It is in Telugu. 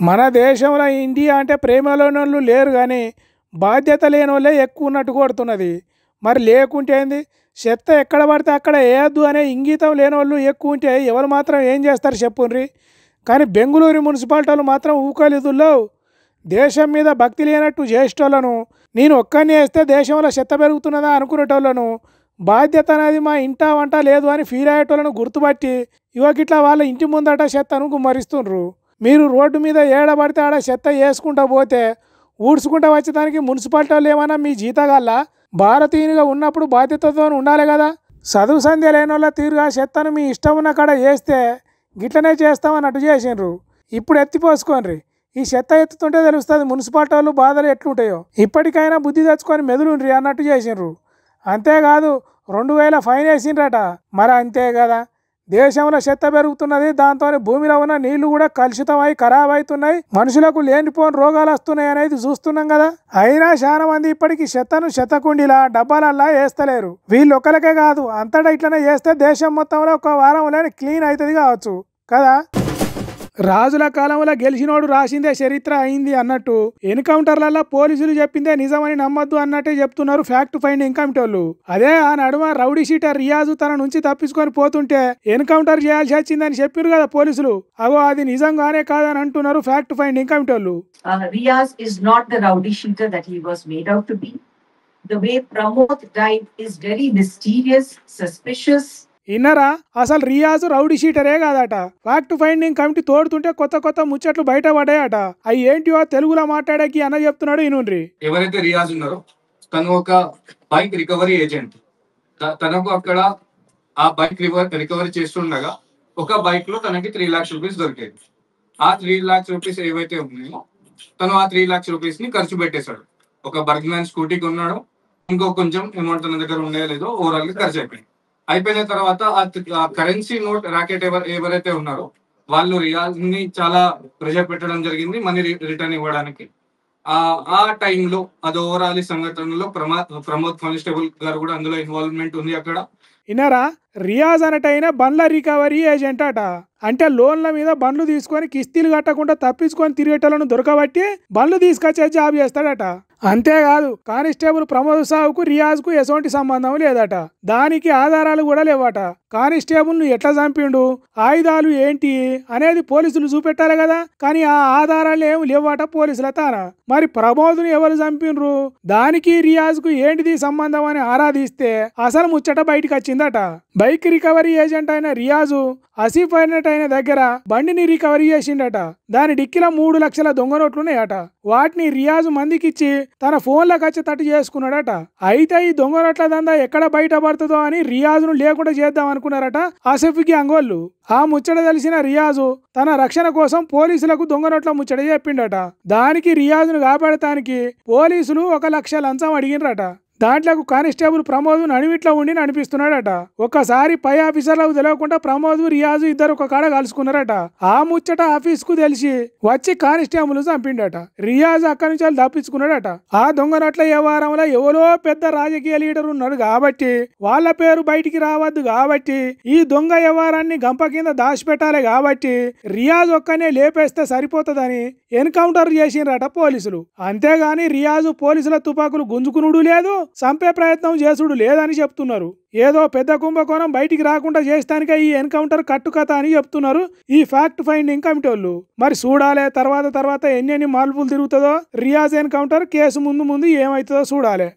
మన దేశంలో ఇండియా అంటే ప్రేమలోనోళ్ళు లేరు కానీ బాధ్యత లేని వాళ్ళే ఎక్కువ ఉన్నట్టు కొడుతున్నది. మరి లేకుంటే ఏంది? చెత్త ఎక్కడ పడితే అక్కడ వేయద్దు అనే ఇంగితం లేని వాళ్ళు ఎక్కువ ఉంటే ఎవరు మాత్రం ఏం చేస్తారు చెప్పుండ్రి. కానీ బెంగళూరు మున్సిపాలిటీ వాళ్ళు మాత్రం ఊకలిదుల్లో దేశం మీద భక్తి లేనట్టు చేసేటోళ్ళను, నేను ఒక్కరిని వేస్తే దేశంలో చెత్త పెరుగుతున్నదా అనుకునేటోళ్ళను, బాధ్యత అనేది మా ఇంటా వంట లేదు అని ఫీల్ అయ్యేటోళ్ళను గుర్తుపట్టి ఇవాకిట్లా వాళ్ళ ఇంటి ముందట చెత్తను గుమ్మరిస్తుండ్రు. మీరు రోడ్డు మీద ఏడబడితే ఆడ చెత్త వేసుకుంటా పోతే ఊడ్చుకుంటా వచ్చేదానికి మున్సిపాలిటీ వాళ్ళు ఏమన్నా మీ జీతగాళ్ళ? భారతీయునిగా ఉన్నప్పుడు బాధ్యతతో ఉండాలి కదా. చదువు సంధ్య లేని వాళ్ళ తీరుగా చెత్తను మీ ఇష్టం ఉన్న కాడ వేస్తే గిట్లనే చేస్తామన్నట్టు చేసిండ్రు. ఇప్పుడు ఎత్తిపోసుకోండి. ఈ చెత్త ఎత్తుతుంటే తెలుస్తుంది మున్సిపాలిటీ వాళ్ళు బాధలు ఎట్లుంటాయో. ఇప్పటికైనా బుద్ధి తెచ్చుకొని మెదులుండ్రి అన్నట్టు చేసిండ్రు. అంతేకాదు 2000 ఫైన్ వేసిండ్రట. మరి అంతే కదా, దేశంలో చెత్త పెరుగుతున్నది, దాంతో భూమిలో ఉన్న నీళ్లు కూడా కలుషితమై ఖరాబ్ అవుతున్నాయి, మనుషులకు లేనిపోని రోగాలు వస్తున్నాయి అనేది చూస్తున్నాం కదా. అయినా చాలా మంది ఇప్పటికీ చెత్తను చెత్తకుండీలా డబ్బాలల్లా వేస్తలేరు. వీళ్ళు ఒక్కరికే కాదు, అంతటా ఇట్లనే చేస్తే దేశం మొత్తంలో ఒక వారంలోనే క్లీన్ అవుతుంది కావచ్చు కదా. రాజుల కాలంలో గెలిచినోడు రాసిందే చరిత్ర అయింది అన్నట్టు ఎన్కౌంటర్లలో పోలీసులు చెప్పిందే నిజమని నమ్మద్దు అన్నట్టే చెప్తున్నారు ఫ్యాక్ట్ ఫైండింగ్ కమిటీ వాళ్ళు. అదే ఆ నడుమ రౌడీ షీటర్ రియాజు తన నుంచి తప్పించుకొని పోతుంటే ఎన్కౌంటర్ చేయాల్సి వచ్చిందని చెప్పారు కదా పోలీసులు. అగో అది నిజంగానే కాదని అంటున్నారు ఫ్యాక్ట్ ఫైండింగ్ కమిటీ వాళ్ళు. Riaz is not the rowdy shooter that he was made out to be. The way Pramod died is very mysterious, suspicious. ఇన్నరా, అసలు రియాజు రౌడీ షీటరే కాదట. ఫ్యాక్ట్ ఫైండింగ్ కమిటీ తోడుతుంటే కొత్త కొత్త ముచ్చట్లు బయట పడ్డాయట. అవి ఏంటివో తెలుగులో మాట్లాడేకి అన్న చెప్తున్నాడు. ఇనుండ్రి. ఎవరైతే రియాజ్ ఉన్నారో తను ఒక బైక్ రికవరీ ఏజెంట్. తనకు అక్కడ ఆ బైక్ రికవరీ చేస్తుండగా ఒక బైక్ లో తనకి 3 lakhs రూపీస్ దొరికేది. ఆ 3 lakhs రూపీస్ ఏవైతే ఉన్నాయో తను ఆ 3 lakhs రూపీస్ ని ఖర్చు పెట్టేశాడు. ఒక బర్గ్మ్యాన్ స్కూటీకి ఉన్నాడు, ఇంకో కొంచెం అమౌంట్ తన దగ్గర ఉండే లేదో ఓవరాల్ గా ఖర్చు అయిపోయింది. అయిపోయిన తర్వాత ఆ కరెన్సీ నోట్ రాకెట్ ఎవరైతే ఉన్నారో వాళ్ళు రియాజ్ ని చాలా ప్రెషర్ పెట్టడం జరిగింది మనీ రిటర్న్ ఇవ్వడానికి. ఆ టైంలో అది ఓవరాల్ సంఘటనలో ప్రమోద్ కానిస్టేబుల్ గారు కూడా అందులో ఇన్వాల్వ్మెంట్ ఉంది అక్కడ. ఇన్నారా, రియాజ్ అనటైన బండ్ల రికవరీ ఏజెంట్ అట. అంటే లోన్ల మీద బండ్లు తీసుకొని కిస్తీలు కట్టకుండా తప్పించుకొని తిరిగేటోళ్ళను దొరకబట్టి బండ్లు తీసుకొచ్చే జాబ్ చేస్తాడట. అంతేకాదు, కానిస్టేబుల్ ప్రమోద్ సావుకు రియాజ్ కు ఎటువంటి సంబంధం లేదట. దానికి ఆధారాలు కూడా లేవట. కానిస్టేబుల్ ను ఎట్లా చంపిండు, ఆయుధాలు ఏంటి అనేది పోలీసులు చూపెట్టాలి కదా. కానీ ఆ ఆధారాలు ఏమి లేవట పోలీసుల తాన. మరి ప్రమోద్ ను ఎవరు చంపిండ్రు, దానికి రియాజ్ కు ఏంటిది సంబంధం అని ఆరాధిస్తే అసలు ముచ్చట బయటికి వచ్చిందట. బైక్ రికవరీ ఏజెంట్ అయిన రియాజు ఆసిఫ్ అయిన దగ్గర బండిని రికవరీ చేసిండట. దాని డిక్కిలో 3 లక్షల దొంగ నోట్లున్నాయట. వాటిని రియాజు మందికిచ్చి తన ఫోన్లకు వచ్చి తట్టు చేసుకున్నాడట. అయితే ఈ దొంగ నోట్ల దందా ఎక్కడ బయటపడుతుందో అని రియాజును లేకుండా చేద్దాం అనుకున్నారట ఆసిఫ్ గ్యాంగ్ వాళ్ళు. ఆ ముచ్చట తెలిసిన రియాజు తన రక్షణ కోసం పోలీసులకు దొంగ నోట్ల ముచ్చట చెప్పిండట. దానికి రియాజును కాపాడటానికి పోలీసులు 1 లక్ష లంచం అడిగినరట. దాంట్లోకి కానిస్టేబుల్ ప్రమోద్ నడిమిట్లో ఉండి నడిపిస్తున్నాడట. ఒక్కసారి పై ఆఫీసర్లకు తెలియకుండా ప్రమోద్ రియాజు ఇద్దరు ఒక కాడ కలుసుకున్నారట. ఆ ముచ్చట ఆఫీస్ కు తెలిసి వచ్చి కానిస్టేబుల్ చంపిండట. రియాజ్ అక్కడి నుంచి తప్పించుకున్నాడట. ఆ దొంగనట్ల వ్యవహారంలో ఎవరో పెద్ద రాజకీయ లీడర్ ఉన్నాడు కాబట్టి వాళ్ళ పేరు బయటికి రావద్దు కాబట్టి ఈ దొంగ వ్యవహారాన్ని గంప కింద దాచిపెట్టాలి కాబట్టి రియాజ్ ఒక్కనే లేపేస్తే సరిపోతుందని ఎన్కౌంటర్ చేసిండ్రట పోలీసులు. అంతేగాని రియాజు పోలీసుల తుపాకులు గుంజుకునుడు లేదు, చంపే ప్రయత్నం చేసుడు లేదని చెప్తున్నారు. ఏదో పెద్ద కుంభకోణం బయటికి రాకుండా చేస్తానికే ఈ ఎన్కౌంటర్ కట్టుకథ అని చెప్తున్నారు ఈ ఫ్యాక్ట్ ఫైండింగ్ కమిటీ వాళ్ళు. మరి చూడాలి తర్వాత ఎన్ని మార్పులు తిరుగుతుందో రియాజ్ ఎన్కౌంటర్ కేసు ముందు ఏమవుతుందో చూడాలి.